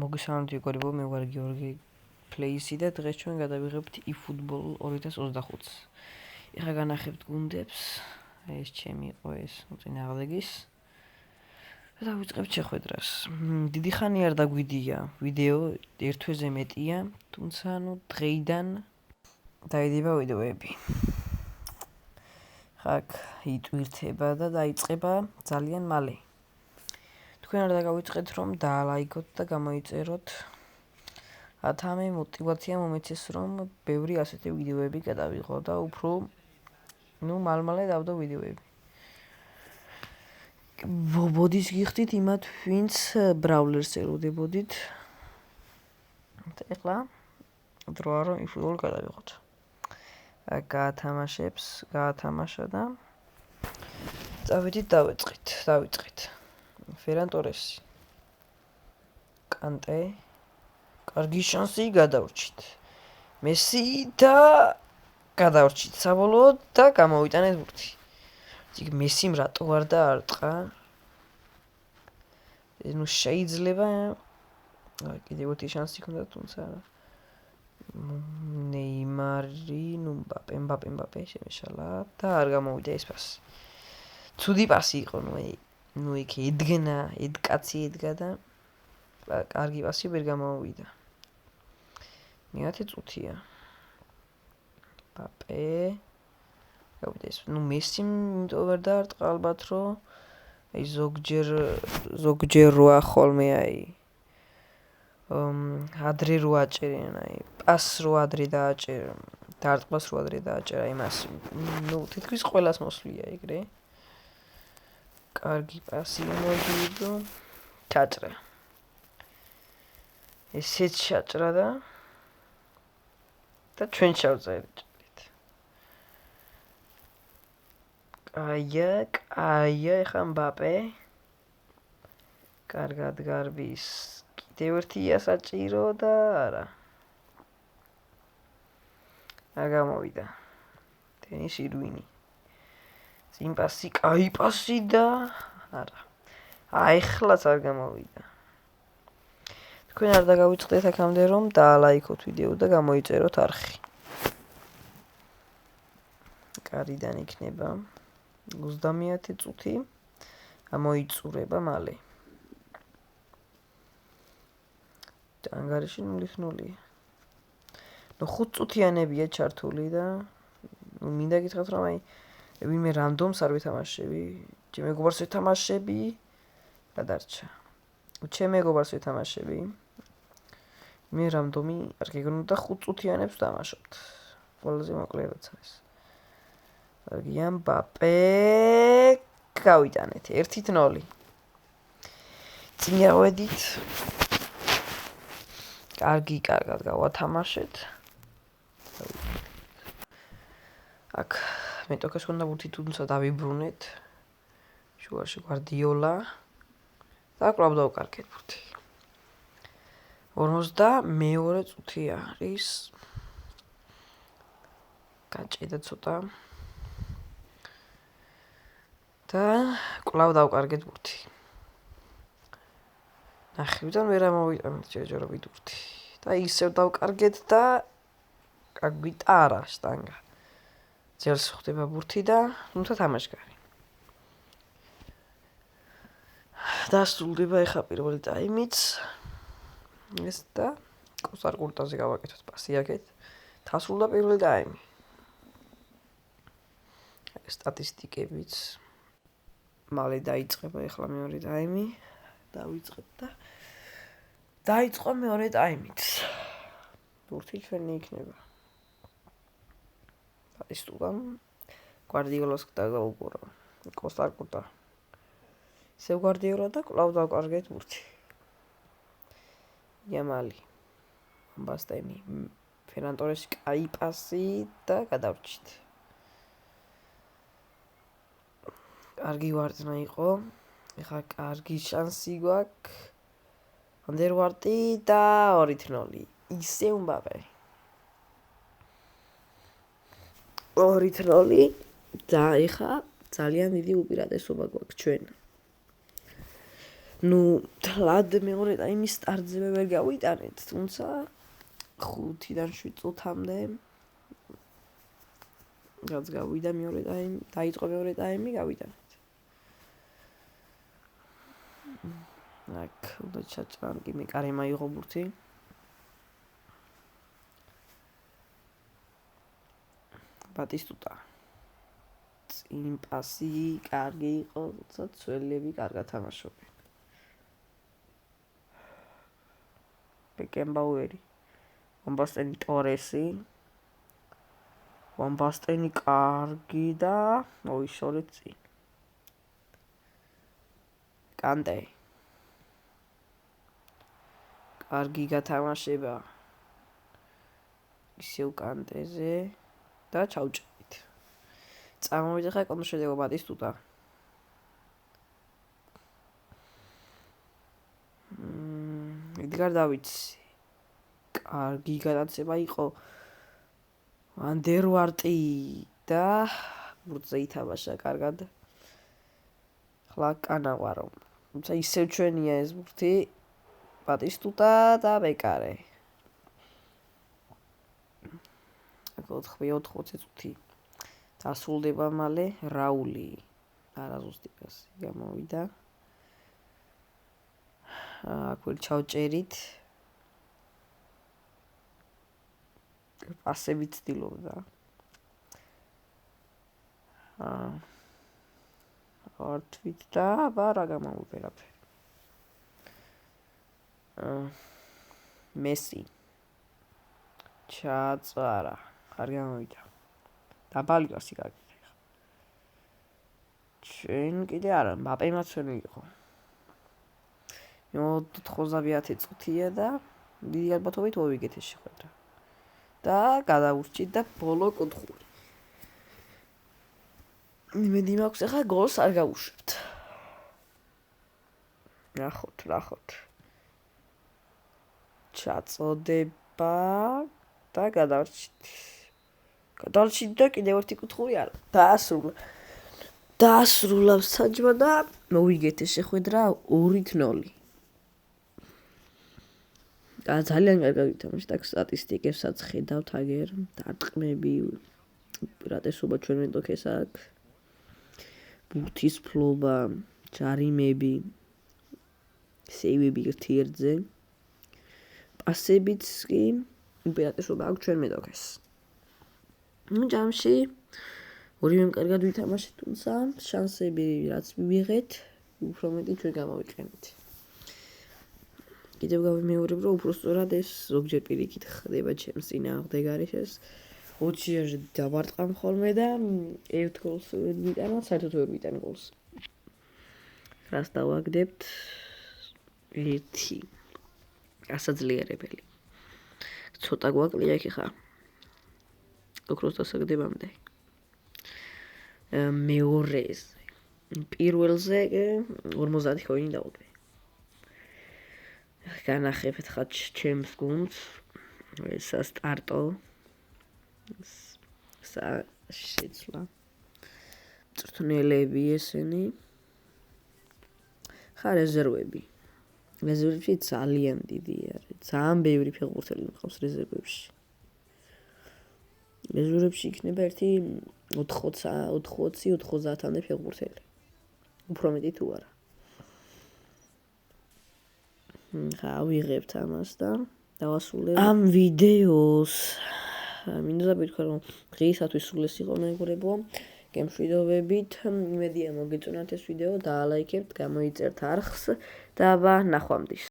მოგესალმებით გორიბო, მე ვარ გიორგი პლეისი და დღეს ჩვენ გადავიღებთ eFootball 2025-ს. ეხლა განახებთ გუნდებს, ეს ჩემი იყო ეს მოწინააღმდეგის. და დავიწყებთ შეხვედრას. დიდი ხანი არ დაგვიდია ვიდეო, ერთ თვეზე მეტია, თუმცა დღეიდან დაიდება ვიდეოები. ხაკ იტვირთება და დაიწყება ძალიან მალე. თქვენ არ დაგავიწყეთ რომ დაალაიქოთ და გამოიწეროთ. ათამე мотивация მომეცეს რომ ბევრი ასეთი ვიდეოები გადავიღო და უფრო მალ-მალე დავდო ვიდეოები. ბოდის გიხდით იმათ ვინც ბრავლერს ელოდებოდით. ეხლა დროა რომ eFootball გადავიღოთ. გაათამაშა და დავიწყეთ. Ferran Torresi. Kante. კარგი შანსი გადავრჩით. მესი და გადავრჩით საბოლოოდ და გამოვიტანეთ ბურთი. იქ მესიმ რატო არ დაარტყა? შეიძლება კიდევ ერთი შანსი ჰქონდა, თუმცა ნეიმარი, მბაპე შემეშალა და არ გამოვიდა ეს პასი. ცუდი პასი იყო, იქ კაცი ედგა და კარგი პასი ვერ გამოვიდა. მეათე წუთია. მბაპე. გავიდეს, მესიმ იმიტომ ვერ დაარტყა ალბათ, რომ ზოგჯერ როა ხოლმე ადრე რო აჭერენ, პას რო ადრე დააჭერა, დაარტყმას რო ადრე დააჭერა იმას. თითქმის ყველას მოსვლია ეგრე. კარგი პასი მოდიო. ჩაჭრა. ესეც ჩაჭრა და ჩვენ ჩავწერეთ. კაია, ეხა მბაპე. კარგად გარბის. კიდევ ერთია საჭირო და არა. არ გამოვიდა. ტენის ირვინი. წინ პასი, კაი პასი და არა. ეხლაც არ გამოვიდა. თქვენ არ დაგავიწყდეთ აქამდე რომ დაალაიქოთ ვიდეო და გამოიწეროთ არხი. კარიდან იქნება 30 წუთი. გამოიწურება მალე. ანგარიში 0-0-ია. 5 წუთიანებია ჩართული და მინდა გითხრათ რომ ვინმე რანდომს არ ვეთამაშები. ჩემ მეგობარს ვეთამაშები და დარჩა. ჩემ მეგობარს ვეთამაშები. მე რანდომი არ გეგონოდა 5 წუთიანებს ვთამაშობთ. ყველაზე მოკლე როცა ეს. კარგია მბაპე გავიტანეთ 1-0. წინ ავედით. კარგად გავათამაშეთ. აქ მეტოქეს ქონდა ბურთი, თუმცა დავიბრუნეთ. შუაში გვარდიოლა და კვლავ დავკარგეთ ბურთი. 42 წუთი არის. გაჭედა ცოტა. და კვლავ დავკარგეთ ბურთი. ნახევიდან ვერ ამოვიტანეთ ჯერჯერობით ბურთი. და ისევ დავკარგეთ და გაგვიტარა შტანგა. ძელს ხდება ბურთი და თუმცა თამაშგარი. დასრულდება ეხა პირველი ტაიმიც. ეს და კოსარკურტაზე გავაკეთოთ პასი აქეთ. დასრულდა პირველი ტაიმი. სტატისტიკებიც მალე დაიწყება ეხლა მეორე ტაიმი. დავიწყეთ და დაიწყო მეორე ტაიმიც. ბურთი ჩვენი იქნება. სტუდამ გვარდიოლას დაგვაუგორო. კოსარკურტა. ისევ გვარდიოლა და კვლავ დავკარგეთ ბურთი. იამალი. ამბასტენი. Ferran Torresi კაი პასი და გადავრჩით. კარგი ვარდნა იყო. ეხლა კარგი შანსი გვაქვს. ანდერვარტი და 2-0. ისევ მბაპე. 2-0 და ეხლა ძალიან დიდი უპირატესობა გვაქვს ჩვენ. ნუ თლად მეორე ტაიმის სტარტზე ვერ გავიტანეთ, თუმცა 5-დან 7 წუთამდე რაც გავიდა მეორე ტაიმი, დაიწყო მეორე ტაიმი, გავიტანეთ. აქ უნდა ჩაჭრან კი მე კარი მაიღო ბურთი. ბატისტუტა. წინ პასი კარგი იყო, თუმცა ცველები კარგად თამაშობენ. ბეკენბაუერი. ვამბასტენი ტორესი. ვამბასტენი კარგი და მოიშორეთ წინ. კანტე. კარგი გათამაშება. ისევ კანტეზე და ჩავჭრით. წამოვიდა ხა კონტრშეტევა ბატისტუტა. ედგარ დავიცი. კარგი გადაცემა იყო. ანდერვარტი და ბურთზე ითამაშა კარგად. ხლა კანავარო. თუმცა ისევ ჩვენია ეს ბურთი. ბატისტუტა და ბეკარე. 4-20 წუთი. დასრულდება მალე რაული. არაზუსტი პასი გამოვიდა. აქ ვერ ჩავჭერით. პასები ცდილობდა. ართვით და რა გამოვიფერაფე. მესი. ჩაწარა. არ გამოვიდა. დაბალი პასი გაკეთე. ჩვენ კიდე არა, მბაპემაც ვერ იყო. 90 წუთია და დიდი ალბათობით მოვიგეთ ეს შეხვედრა. და გადავურჩით და ბოლო კუთხური. იმედი მაქვს ახლა გოლს არ გავუშვებთ. ნახოთ. ჩაწოდება და გადავურჩით. და კიდევ ერთი კუთხური არა. დაასრულა საჯმა და მოვიგეთ ეს შეხვედრა 2-0. ძალიან კარგად ვითამაშეთ, აქ სტატისტიკებსაც ხედავთ აგერ, დარტყმები, უპირატესობა ჩვენ მეტოქეს აქ. ბურთის ფლობა, ჯარიმები, სეივები ერთზე. პასებიც კი უპირატესობა აქვს ჩვენ მეტოქეს. ჯამში ორივემ კარგად ვითამაშეთ, თუმცა შანსები რაც მივიღეთ, უფრო მეტი ჩვენ გამოვიყენეთ. კიდევ გავიმეორებ, რომ უფრო სწორად ეს ზოგჯერ პირიქით ხდება ჩემს წინააღმდეგ არის ეს 20-ში დავარტყამ ხოლმე და ერთ გოლს ვიტანა, საერთოდ ვერ ვიტან გოლს. რას დავაგდებთ? 1 გასაძლიერებელი. ცოტა გვაკლია იქ ხა. ოქროს დასაგდებამდე. მეორეზე. პირველზე 50 ქოინი დავუდგე. განახებთ ხა ჩემს გუნდს. სტარტო. შეცვლა. წვრთნელები ესენი. ხა რეზერვები. რეზერვებში ძალიან დიდი არის. ძალიან ბევრი ფეხბურთელი მყავს რეზერვებში. რეზერვებში იქნება ერთი 80-90-მდე ფეხბურთელი. უფრო მეტი თუ არა. ხა ვიღებთ ამას და დავასრულებ ამ ვიდეოს. მინდა ვთქვა, რომ დღეისათვის სულ ეს იყო მეგობრებო. გემშვიდობებით. იმედია მოგეწონათ ეს ვიდეო, დაალაიქებთ, გამოიწერთ არხს და ნახვამდის.